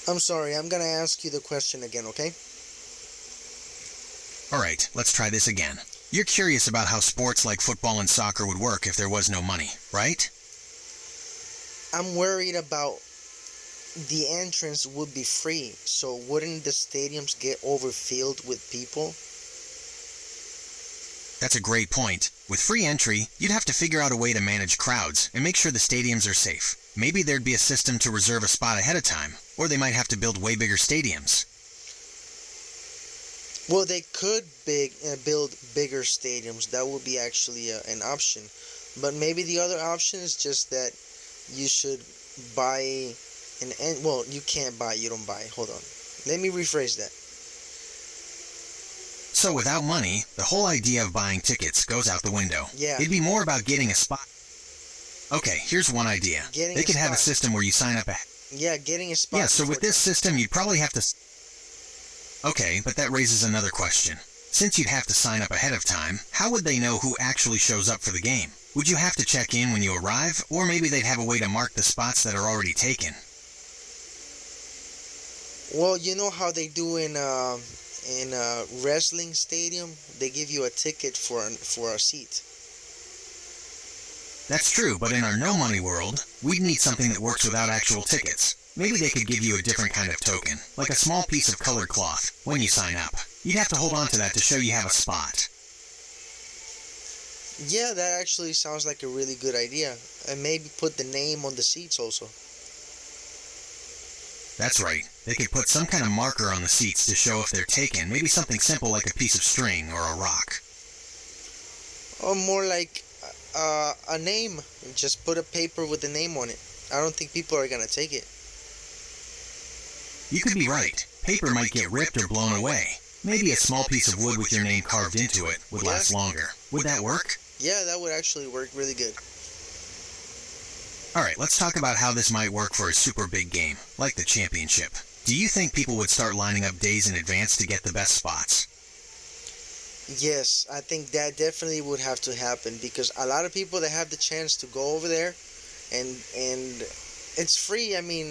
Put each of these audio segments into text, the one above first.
I'm sorry, I'm gonna ask you the question again, okay? Alright, let's try this again. You're curious about how sports like football and soccer would work if there was no money, right? I'm worried about the entrance would be free, so wouldn't the stadiums get overfilled with people? That's a great point. With free entry, you'd have to figure out a way to manage crowds and make sure the stadiums are safe. Maybe there'd be a system to reserve a spot ahead of time, or they might have to build way bigger stadiums. Well, they could build bigger stadiums. That would be actually an option. But maybe the other option is just that you should buy well, you can't buy, you don't buy. Hold on. Let me rephrase that. So without money, the whole idea of buying tickets goes out the window. Yeah. It'd be more about getting a spot. Okay, here's one idea. They could have a system where you sign up Yeah, getting a spot. Yeah, so with this system, you'd probably have to... Okay, but that raises another question. Since you'd have to sign up ahead of time, how would they know who actually shows up for the game? Would you have to check in when you arrive, or maybe they'd have a way to mark the spots that are already taken? Well, you know how they do in a wrestling stadium? They give you a ticket for a seat. That's true, but in our no-money world, we'd need something that works without actual tickets. Maybe they could give you a different kind of token, like a small piece of colored cloth, when you sign up. You'd have to hold on to that to show you have a spot. Yeah, that actually sounds like a really good idea. And maybe put the name on the seats also. That's right. They could put some kind of marker on the seats to show if they're taken, maybe something simple like a piece of string or a rock. Or more like a name. Just put a paper with the name on it. I don't think people are gonna take it. You could be right. Paper might get ripped or blown away. Maybe a small piece of wood with your name carved into it would last longer. Would that work? Yeah, that would actually work really good. Alright, let's talk about how this might work for a super big game, like the championship. Do you think people would start lining up days in advance to get the best spots? Yes, I think that definitely would have to happen because a lot of people that have the chance to go over there and it's free. I mean,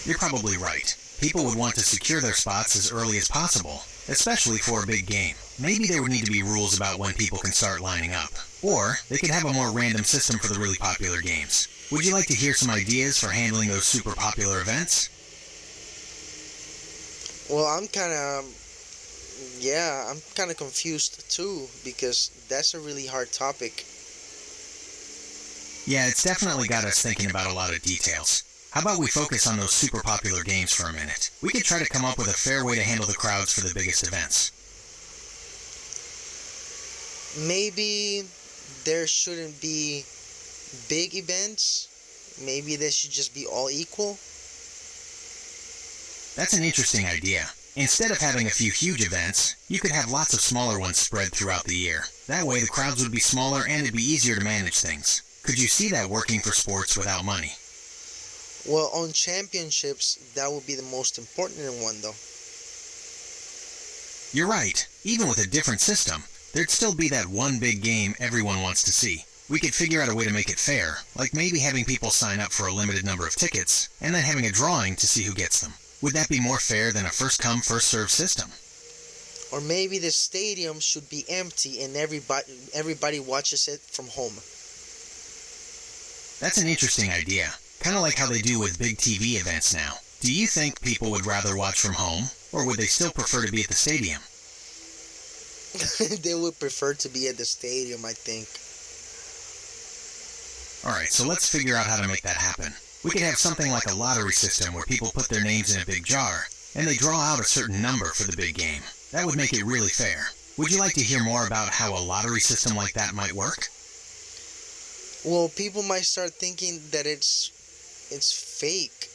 you're probably right. People would want to secure their spots as early as possible, especially for a big game. Maybe there would need to be rules about when people can start lining up. Or they could have a more random system for the really popular games. Would you like to hear some ideas for handling those super popular events? well, I'm kind of confused too because that's a really hard topic. Yeah, it's definitely got us thinking about a lot of details. How about we focus on those super popular games for a minute? We could try to come up with a fair way to handle the crowds for the biggest events. Maybe there shouldn't be big events. Maybe they should just be all equal. That's an interesting idea. Instead of having a few huge events, you could have lots of smaller ones spread throughout the year. That way the crowds would be smaller and it'd be easier to manage things. Could you see that working for sports without money? Well, on championships, that would be the most important one though. You're right. Even with a different system, there'd still be that one big game everyone wants to see. We could figure out a way to make it fair, like maybe having people sign up for a limited number of tickets, and then having a drawing to see who gets them. Would that be more fair than a first-come, first-served system? Or maybe the stadium should be empty and everybody watches it from home. That's an interesting idea. Kind of like how they do with big TV events now. Do you think people would rather watch from home, or would they still prefer to be at the stadium? They would prefer to be at the stadium, I think. Alright, so let's figure out how to make that happen. We could have something like a lottery system where people put their names in a big jar, and they draw out a certain number for the big game. That would make it really fair. Would you like to hear more about how a lottery system like that might work? Well, people might start thinking that it's fake.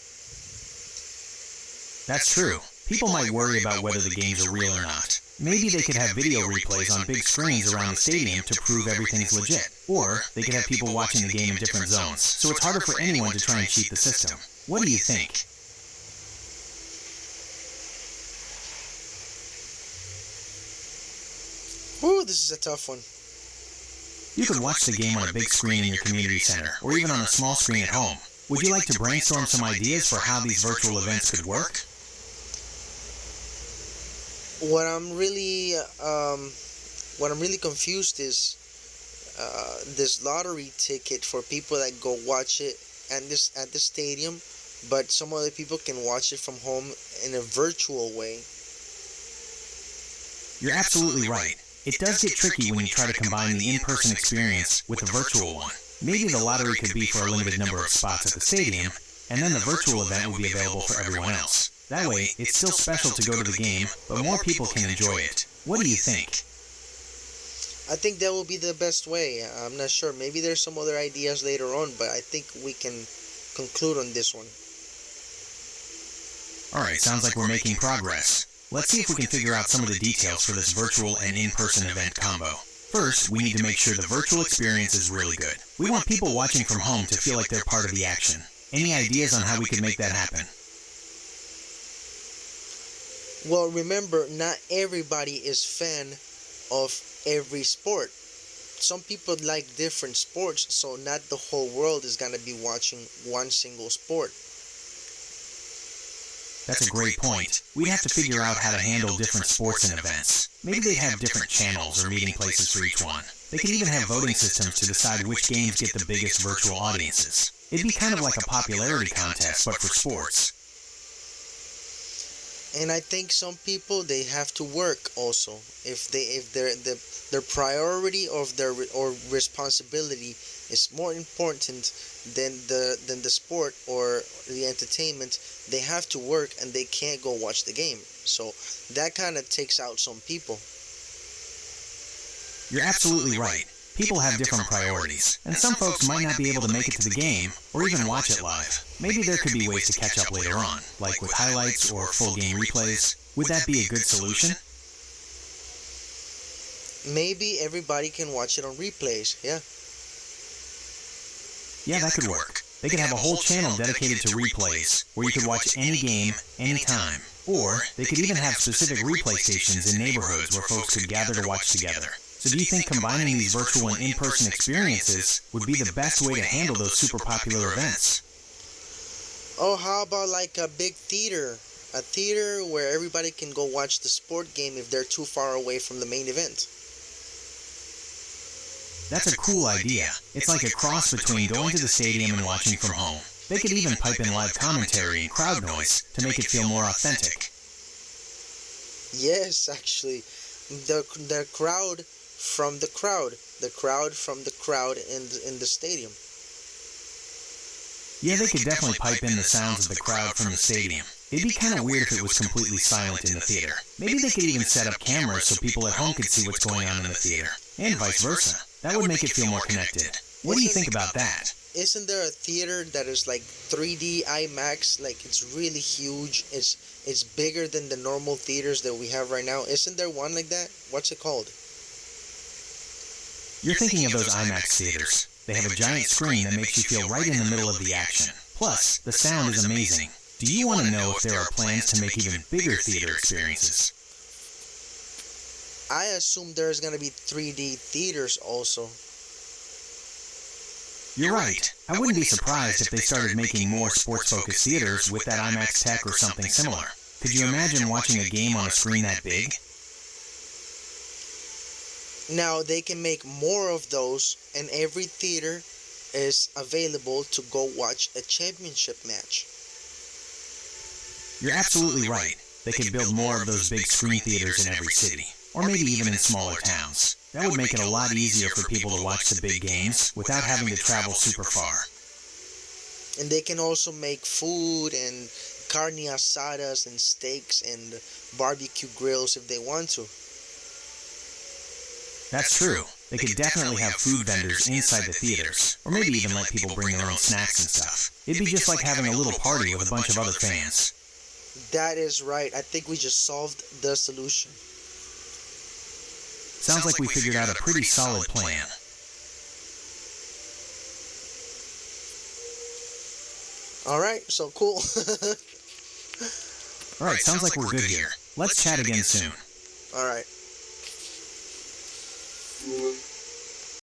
That's true. People might worry about whether the games are real or not. Maybe they could have video replays on big screens around the stadium to prove everything's legit. Or they could have people watching the game in different zones, so it's harder for anyone to try and cheat the system. What do you think? Ooh, this is a tough one. You could watch the game on a big screen in your community center, or even on a small screen at home. Would you like to brainstorm some ideas for how these virtual events could work? What I'm really confused is this lottery ticket for people that go watch it at the stadium, but some other people can watch it from home in a virtual way. You're absolutely right. It does get tricky when you try to combine the in-person experience with the virtual one. Maybe the lottery could be for a limited number of spots at the stadium, and then the virtual event would be available for everyone else. That way, it's still special to go to the game, but more people can enjoy it. What do you think? I think that will be the best way. I'm not sure. Maybe there's some other ideas later on, but I think we can conclude on this one. Alright, sounds like we're making progress. Let's see if we can figure out some of the details for this virtual and in-person event combo. First, we need to make sure the virtual experience is really good. We want people watching from home to feel like they're part of the action. Any ideas on how we could make that happen? Well, remember, not everybody is fan of every sport. Some people like different sports, so not the whole world is going to be watching one single sport. That's a great point. We'd have to figure out how to handle different sports and events. Maybe they'd have different channels or meeting places for each one. They could even have voting systems to decide which games get the biggest virtual audiences. It'd be kind of like a popularity contest, but for sports. And I think some people, they have to work also. If their priority of their or responsibility is more important than the sport or the entertainment, they have to work and they can't go watch the game. So that kind of takes out some people. You're absolutely right. People have different priorities, and some folks might not be able to make it to the game or even watch it live. Maybe there could be ways to catch up later on, like with highlights or full game replays. Would that be a good solution? Maybe everybody can watch it on replays, yeah. Yeah, that could work. They could have a whole channel dedicated to replays, where you could watch any game, anytime. Or they could even have specific replay stations in neighborhoods where folks could gather to watch together. So do you think combining these virtual and in-person experiences would be the best way to handle those super popular events? Oh, how about like a big theater? A theater where everybody can go watch the sport game if they're too far away from the main event. That's a cool idea. It's like a cross between going to the stadium and watching from home. They could even pipe in live commentary and crowd noise to make it feel more authentic. Yes, actually. The crowd from the crowd. The crowd from the crowd in the stadium. Yeah, they could definitely pipe in the sounds of the crowd from the stadium. It'd be kind of weird if it was completely silent in the theater. Maybe they could even set up cameras so people at home could see what's going on in the theater. And vice versa. That would make it feel more connected. What do you think about that? Isn't there a theater that is like 3D IMAX? Like it's really huge. It's bigger than the normal theaters that we have right now. Isn't there one like that? What's it called? You're thinking of those IMAX theaters. They have a giant screen that makes you feel right in the middle of the action. Plus, the sound is amazing. Do you want to know if there are plans to make even bigger theater experiences? I assume there's going to be 3D theaters also. You're right. I wouldn't be surprised if they started making more sports-focused theaters with that IMAX tech or something similar. Could you imagine watching a game on a screen that big? Now they can make more of those, and every theater is available to go watch a championship match. You're absolutely right. They could build more of those big screen theaters in every city, or maybe even in smaller towns. That would make it a lot easier for people to watch the big games without having to travel super far. And they can also make food and carne asadas and steaks and barbecue grills if they want to. That's true. They could definitely have food vendors inside the theaters, or maybe even let people bring their own snacks and stuff. It'd be just like having a little party with a bunch of other fans. That is right. I think we just solved the solution. Sounds like we figured out a pretty solid plan. Alright, so cool. Alright, sounds like we're good here. Let's chat again soon. Alright.